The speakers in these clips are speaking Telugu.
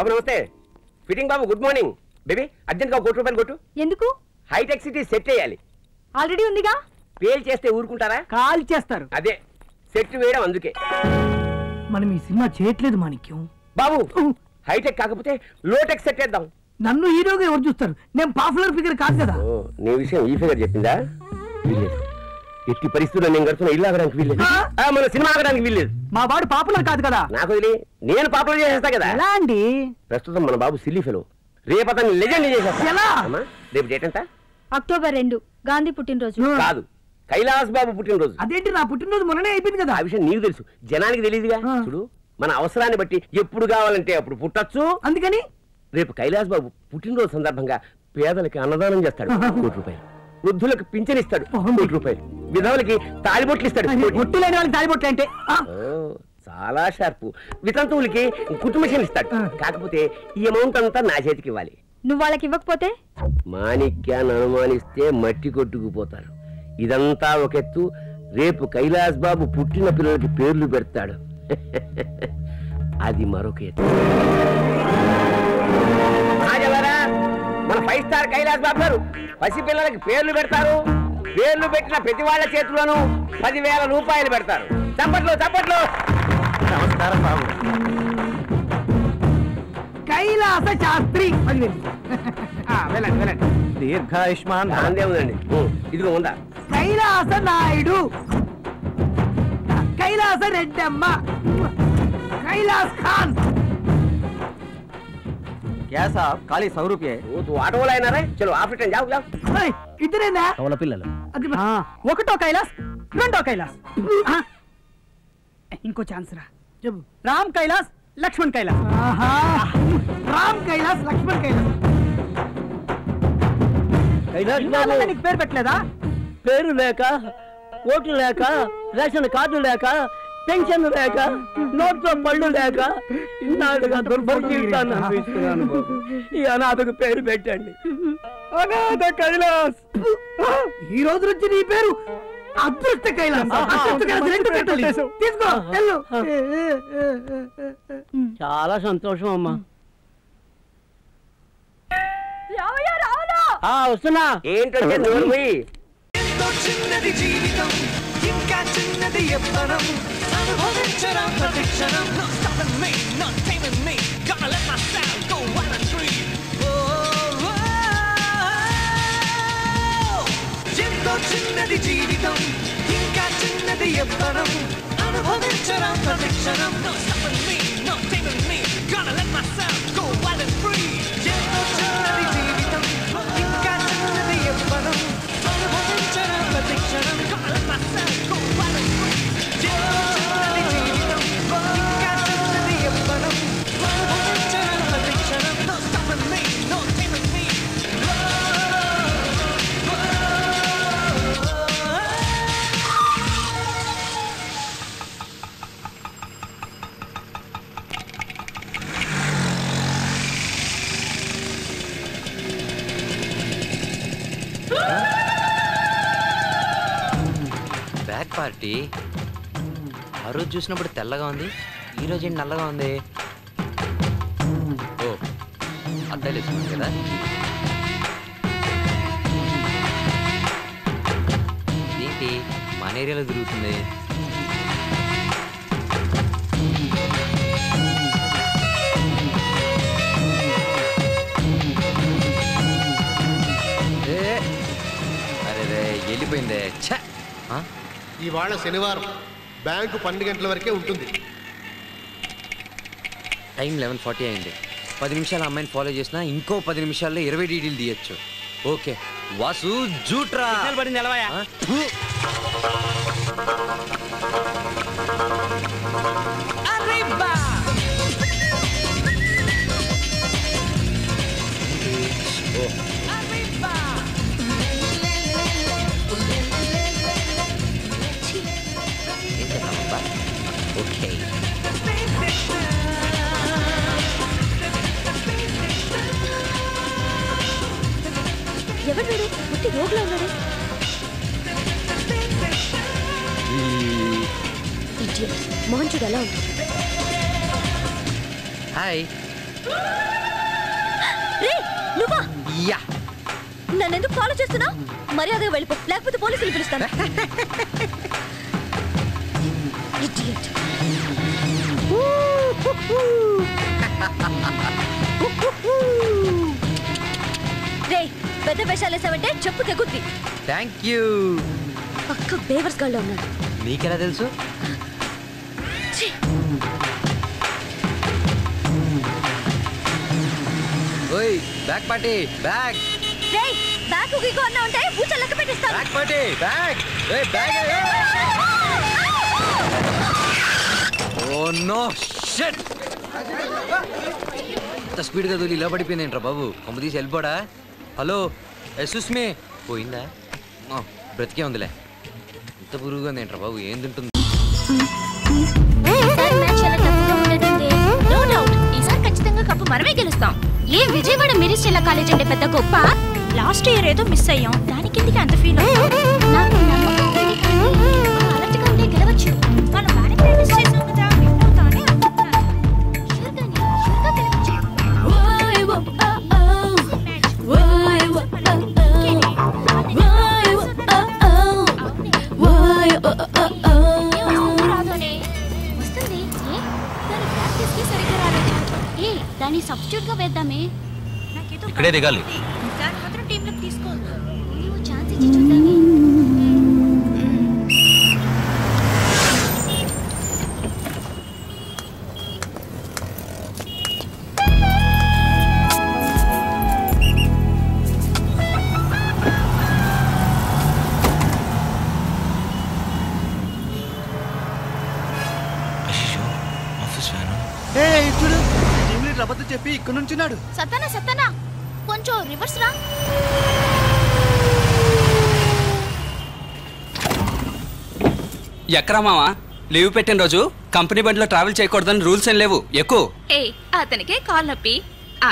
బాబు నమస్తే. ఫిట్టింగ్ బాబు గుడ్ మార్నింగ్. బేబీ అర్జెంట్గా ₹1 కొట్టు. ఎందుకు? హైటెక్ సిటీ సెట్ చేయాలి. ఆల్రెడీ ఉందిగా. పేల్ చేస్తే ఊరుకుంటారా? కాల్ చేస్తారు. అదే సెట్ వేయడం అందుకే. మనం ఈ సినిమా చేయట్లేదు మాణిక్యం. బాబు హైటెక్ కాకపోతే లోటెక్ సెట్ చేద్దాం. నన్ను హీరోగా ఎవరు చూస్తారు? నేను పాపులర్ ఫిగర్ కాదు కదా. నీ విషయం ఈ ఫిగర్ చెప్పిందా? వీల్లేదు. ఎట్టి పరిస్థితుల్లో నేను కడుతున్న ఇల్లు ఆగడానికి వీల్లేదు. మన సినిమా ఆగడానికి వీల్లేదు. మా వాడు పాపులర్ కాదు కదా. నాకు వదిలే, నేను పాపులర్ చేసేస్తా కదా. ఎలా అండి? ప్రస్తుతం మన బాబు సిల్లీ ఫెలో, రేపు అతన్ని లెజెండ్ చేసేస్తా. ఎలా? రేపు డేట్ ఎంత? అక్టోబర్ 2 గాంధీ పుట్టినరోజు. కాదు, కైలాస్ బాబు పుట్టినరోజు. అదేంటి, నా పుట్టినరోజు మొన్ననే అయిపోయింది కదా. ఆ విషయం నీకు తెలుసు, జనానికి తెలియదుగా. చూడు, మన అవసరాన్ని బట్టి ఎప్పుడు కావాలంటే అప్పుడు పుట్టచ్చు. అందుకని రేపు కైలాస్ బాబు పుట్టినరోజు సందర్భంగా పేదలకి అన్నదానం చేస్తాడు ₹1, వృద్ధులకు పింఛనిస్తాడు ₹1, విధవులకి తాళిబొట్లు ఇస్తాడు. ఒట్టు లేని వాళ్ళకి తాళిబొట్లు అంటే చాలా షార్పు. వితంతువులకి కుటుంబశీలు ఇస్తాడు. కాకపోతే ఈ అమౌంట్ అంతా నా చేతికి ఇవ్వాలి. నువ్వు వాళ్ళకి ఇవ్వకపోతే? మాణిక్యాన్ని అనుమానిస్తే మట్టి కొట్టుకుపోతారు. ఇదంతా ఒక ఎత్తు. రేపు కైలాస్ బాబు పుట్టిన పిల్లలకి పేర్లు పెడతాడు. అది మరొక ఎత్తు. మన 5 స్టార్ కైలాస్ బాబు గారు పసిపిల్లలకి పేర్లు పెడతారు. పేర్లు పెట్టిన ప్రతి వాళ్ళ చేతిలోనూ ₹10,000 పెడతారు. చప్పట్లు చప్పట్లు. నమస్కారం బాబు. కైలాస శాస్త్రి. వెళ్ళండి వెళ్ళండి. దీర్ఘాయుష్మాన్. అందే ఉందండి. ఇదిగో ఉందా? కైలాస నాయుడు, కైలాస రెడ్డమ్మ, కైలాస్ ఖాన్. क्या साहब, खाली ₹100. तू ऑटो वाला है ना रे? चलो आप रिटर्न जाओ जाओ. ఇద్దరేనా? కవల పిల్లలు. ఒకటో కైలాస్, రెండో కైలాస్. ఇంకో ఛాన్స్ రా. చెప్పు. రామ్ కైలాస్, లక్ష్మణ్ కైలాస్. రామ్ కైలాస్, లక్ష్మణ్ కైలాస్. నీకు పేరు పెట్టలేదా? పేరు లేక, ఓటు లేక, రేషన్ కార్డు లేక, పెన్షన్ లేక, నోట్లో పళ్ళు లేక ఇన్నాళ్ళుగా దుర్భరజీవితాన్ని అనిపిస్తున్నాను బాబు. ఈ అనాథకు పేరు పెట్టండి, అనాథ కైలాస్. ఈ రోజు నుంచి నీ పేరు అదృష్ట కైలాస్. తీసుకో. చాలా సంతోషం అమ్మా. వస్తున్నా. ఏంటంటే చిన్నది జీవితం, ఇంకా చిన్నది యవ్వనం, అనుభవించరా ప్రతిక్షణం. Not stopping me, not taming me, gonna let myself go wild and free. ఎంతో చిన్నది జీవితం, ఇంకా చిన్నది యవ్వనం, అనుభవించరా ప్రతిక్షణం. Not stopping me, not taming me, gonna let myself go wild and free. ఎంతో చిన్నది జీవితం, ఇంకా చిన్నది యవ్వనం, అనుభవించరా ప్రతిక్షణం. Gonna let myself go wild and free. ఎంతో చిన్నది జీవితం, ఇంకా చిన్నది యవ్వనం, అనుభవించరా ప్రతిక్షణం. No stopping me, no taming me. Back party ఆ రోజు చూసినప్పుడు తెల్లగా ఉంది, ఈ రోజు ఏంటి నల్లగా ఉంది? ఓ అద్దాలు వేసుకున్నాను కదా. ఏంటి మన ఏరియాలో తిరుగుతుంది? అరే రే వెళ్ళిపోయిందే. ఛ! ఇవాళ శనివారం, బ్యాంకు 12 గంటల వరకే ఉంటుంది. టైం 11:40 అయింది. 10 నిమిషాలు అమ్మాయిని ఫాలో చేసినా ఇంకో 10 నిమిషాల్లో 20 డీడీలు తీయచ్చు. ఓకే వాసు జూట్రా పడింది ఎలవయా. ఓకే ఎవరు వీడు? పుట్టి రోగులో ఉన్నాడు. హాయ్ నువ్వా? యా. నన్ను ఎందుకు ఫాలో చేస్తున్నా? మర్యాదగా వెళ్ళిపో, లేకపోతే పోలీసులు పిలుస్తాను. Idiot. రేయ్, పెద్ద వేషాలు వేసావంటే చెప్పు తెగుద్ది. Thank you. పక్క బేవర్స్ గాళ్ళ ఉన్నాడు. నీకెలా తెలుసు? ఓయ్ బ్యాక్ పార్టీ బ్యాక్. రేయ్, బ్యాగ్ ఊగిగో అన్నా ఉంటే బూచ లెక్క పెట్టిస్తాను. Back party back. ఏయ్ బ్యాగ్. Oh no shit. ఇంత స్పీడ్గా దొరి ఇలా పడిపోయింది ఏంట్రా బాబు? కొమ్మ తీసి వెళ్ళిపోడా? హలో సుస్మి పోయిందా? బ్రతికే ఉందిలే. ఇంత పురుగుగా ఉంది ఏంట్రా బాబు? ఏం తింటుంది? ఖచ్చితంగా కప్పు మనమే గెలుస్తాం. ఏ విజయవాడ మిరిస్ జిల్లా కాలేజ్ అంటే పెద్ద గొప్ప. లాస్ట్ ఇయర్ ఏదో మిస్ అయ్యాం, దానికి ఎందుకు అంత ఫీల్ అవుతాం? నాకు నమ్మకం ఉంది, కానీ అలర్ట్గా ఉంటే గెలవచ్చు. మనం బాగానే ప్రాక్టీస్ చేసాం కదా, విన్ అవుతామని అనుకుంటున్నాను. షూర్గా గెలవచ్చు. వస్తుంది. దాని ప్రాక్టీస్కి సరిగ్గా రాలేదు. దాన్ని సబ్స్టిట్యూట్ గా వేద్దామే. ఇక్కడే దిగాలి. దాని మాత్రం టీంలోకి తీసుకోవద్దు. నువ్వు ఛాన్స్ ఇచ్చి చూద్దామే. చూడు, టీం లీడర్ అబద్ధం చెప్పి ఇక్కడ నుంచున్నాడు. సత్తనా కొంచెం రివర్స్ రా. ఎక్కరా మావా? లీవ్ పెట్టిన రోజు కంపెనీ బండిలో ట్రావెల్ చేయకూడదని రూల్స్ ఏం లేవు. ఎక్కువ. అతనికే కాల్ నొప్పి,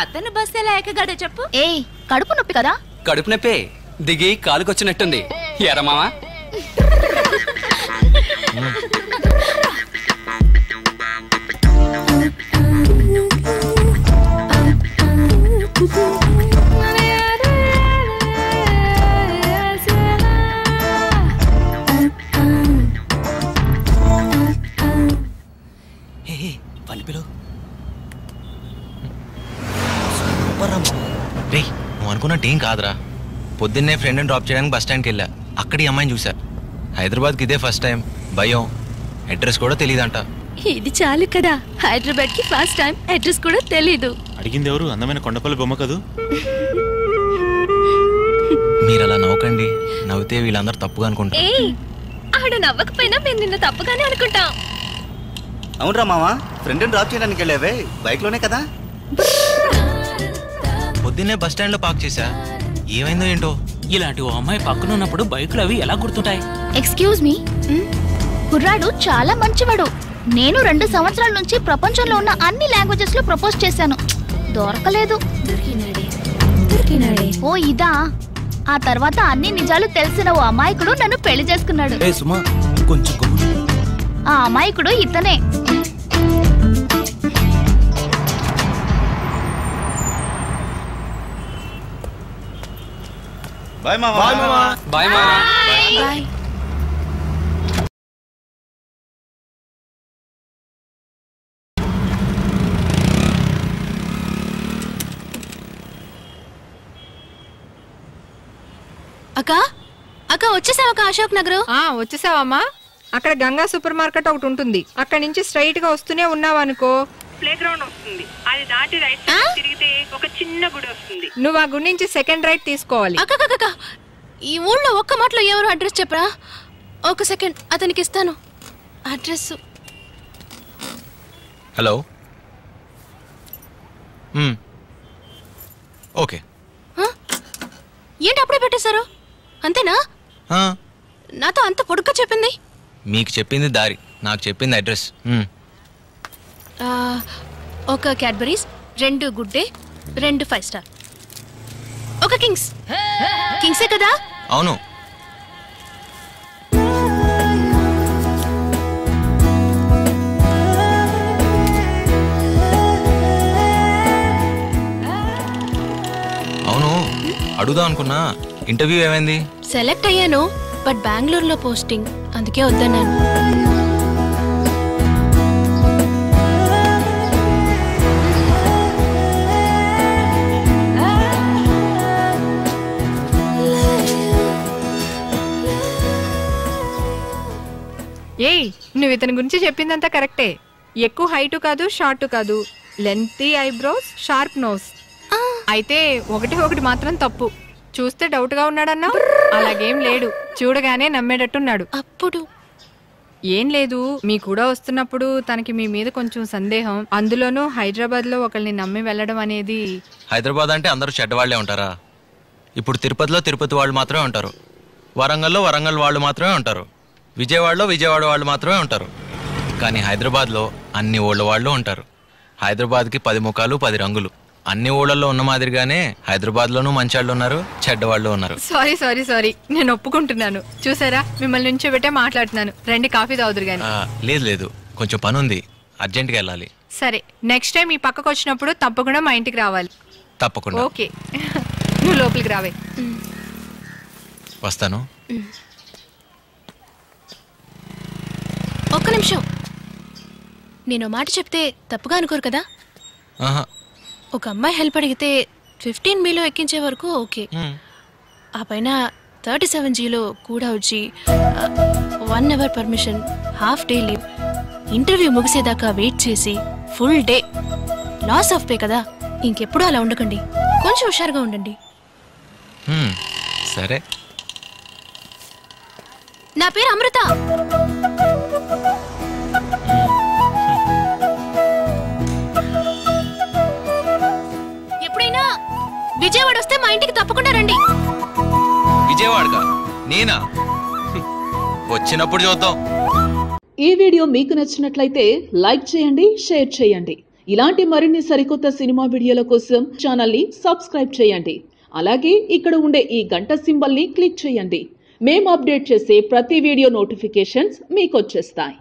అతను బస్ ఎలా ఎక్కగలడో చెప్పు. కడుపు నొప్పి కదా? కడుపు నొప్పే, దిగి కాలుకొచ్చినట్టుంది. ఎరా మావా? రే, నువ్వు అనుకున్నట్టు ఏం కాదురా. పొద్దున్నే ఫ్రెండ్ని డ్రాప్ చేయడానికి బస్ స్టాండ్కి వెళ్ళా. అక్కడ ఈ అమ్మాయిని చూసా. హైదరాబాద్కి ఇదే ఫస్ట్ టైం. భయం, అడ్రస్ కూడా తెలియదంట. ఇది చాలు కదా, హైదరాబాద్ కి ఫస్ట్ టైం, అడ్రస్ కూడా తెలీదు. అడిగింది ఎవరు? అందమైన కొండపల్లి బొమ్మ కదూ. మీరు అలా నవ్వకండి, నవ్వితే వీళ్ళందరూ తప్పుగా అనుకుంటారు. ఆడు నవ్వకపోయినా మేము నిన్ను తప్పుగానే అనుకుంటాం. అవునరా మావా, ఫ్రెండ్ని డ్రాప్ చేయడానికి వెళ్ళావే బైక్ లోనే కదా? పొద్దున్నే బస్ స్టాండ్ లో పార్క్ చేశా. ఏమైందో ఏంటో. ఇలాంటి ఓ అమ్మాయి పక్కన ఉన్నప్పుడు బైకులు అవి ఎలా గుర్తుంటాయి? ఎక్స్క్యూజ్ మీ, కుర్రాడు చాలా మంచివాడు. నేను 2 సంవత్సరాల నుంచి ప్రపంచంలో ఉన్న అన్ని లాంగ్వేజెస్ లో ప్రపోజ్ చేశాను, దొరకలేదు. ఓ ఇదా? ఆ తర్వాత అన్ని నిజాలు తెలిసిన ఓ అమాయకుడు నన్ను పెళ్లి చేసుకున్నాడు. ఆ అమాయకుడు ఇతనే. బాయ్ మావా. బాయ్ మావా. బాయ్. అక్క వచ్చేసావా అశోక్ నగర్? వచ్చేసావమ్మా. అక్కడ గంగా సూపర్ మార్కెట్ ఒకటి ఉంటుంది, అక్కడ నుంచి స్ట్రైట్ గా వస్తూనే ఉన్నావనుకో ప్లే గ్రౌండ్ వస్తుంది. అది దాటి రైట్ సైడ్ తిరిగితే ఒక చిన్న గుడి వస్తుంది. నువ్వు ఆ గుడి నుంచి సెకండ్ రైట్ తీసుకోవాలి. అక్క ఈ ఊళ్ళో ఒక్క మాటలో ఎవరు అడ్రస్ చెప్పరా? ఒక సెకండ్, అతనికి ఇస్తాను అడ్రస్. హలో. ఓకే. ఏంటి అప్పుడే పెట్టేశారు? అంతేనా? నాతో అంత పొడుగ్గా చెప్పింది. మీకు చెప్పింది దారి, నాకు చెప్పింది అడ్రస్. ఒక క్యాడ్బరీస్, 2 గుడ్ డే, 2 5 స్టార్, ఒక కింగ్స్. కింగ్సే కదా? అవును. అడుగుదాం అనుకున్నా, ఇంటర్వ్యూ ఏమైంది? సెలెక్ట్ అయ్యాను, బట్ బెంగళూరులో పోస్టింగ్, అందుకే వద్దన్నాను. ఏయ్, నువ్వు ఇతని గురించి చెప్పిందంతా కరెక్టే. ఎక్కువ హైట్ కాదు, షార్ట్ కాదు, లెంతీ ఐబ్రోస్, షార్ప్ నోస్. అయితే ఒకటి మాత్రం తప్పు. చూస్తే డౌట్ గా ఉన్నాడన్నా, అలాగేం లేడు, చూడగానే నమ్మేటట్టున్నాడు. అప్పుడు ఏం లేదు, మీ కూడా వస్తున్నప్పుడు తనకి మీ మీద కొంచెం సందేహం, అందులోనూ హైదరాబాద్ లో ఒకరిని నమ్మి వెళ్ళడం అనేది. హైదరాబాద్ అంటే అందరూ చెడ్డవాళ్లే ఉంటారా? ఇప్పుడు తిరుపతిలో తిరుపతి వాళ్ళు మాత్రమే ఉంటారు, వరంగల్లో వరంగల్ వాళ్ళు మాత్రమే ఉంటారు, విజయవాడలో విజయవాడ వాళ్ళు మాత్రమే ఉంటారు. కానీ హైదరాబాద్లో అన్ని ఊళ్ళ వాళ్ళు ఉంటారు. హైదరాబాద్కి 10 ముఖాలు 10 రంగులు. అన్ని ఊళ్ళల్లో ఉన్న మాదిరిగానే హైదరాబాద్లోనూ మంచాళ్ళు ఉన్నారు, చెడ్డవాళ్ళు ఉన్నారు. సారీ, నేను ఒప్పుకుంటున్నాను. చూసారా, మిమ్మల్ని నుంచో పెట్టే మాట్లాడుతున్నాను. రండి, కాఫీ తాగుదురు గాని. లేదు, కొంచెం పని ఉంది, అర్జెంట్గా వెళ్ళాలి. సరే, నెక్స్ట్ టైం ఈ పక్కకు వచ్చినప్పుడు తప్పకుండా మా ఇంటికి రావాలి. తప్పకుండా. ఓకే, నువ్వు లోపలికి రావే. వస్తాను. ఒక్క నిమిషం, నేను మాట చెప్తే తప్పుగా అనుకోరు కదా? ఒక అమ్మాయి హెల్ప్ అడిగితే 15Bలో ఎక్కించే వరకు ఓకే. ఆ పైన 37Gలో కూడా వచ్చి 1 hour permission, half day leave, interview ముగిసేదాకా వెయిట్ చేసి full day, loss of pay కదా. ఇంకెప్పుడు అలా ఉండకండి, కొంచెం హుషారుగా ఉండండి. సరే. నా పేరు అమృత. ఎప్పుడైనా విజయవాడ వస్తే మా ఇంటికి తప్పకుండా రండి. విజయవాడగా? నేనా? వచ్చినప్పుడు చూద్దాం. ఈ వీడియో మీకు నచ్చినట్లయితే లైక్ చేయండి, షేర్ చేయండి. ఇలాంటి మరిన్ని సరికొత్త సినిమా వీడియోల కోసం ఛానల్ని సబ్స్క్రైబ్ చేయండి. అలాగే ఇక్కడ ఉండే ఈ గంట సింబల్ని క్లిక్ చేయండి. మేము అప్డేట్ చేసే ప్రతి వీడియో నోటిఫికేషన్స్ మీకు వచ్చేస్తాయి.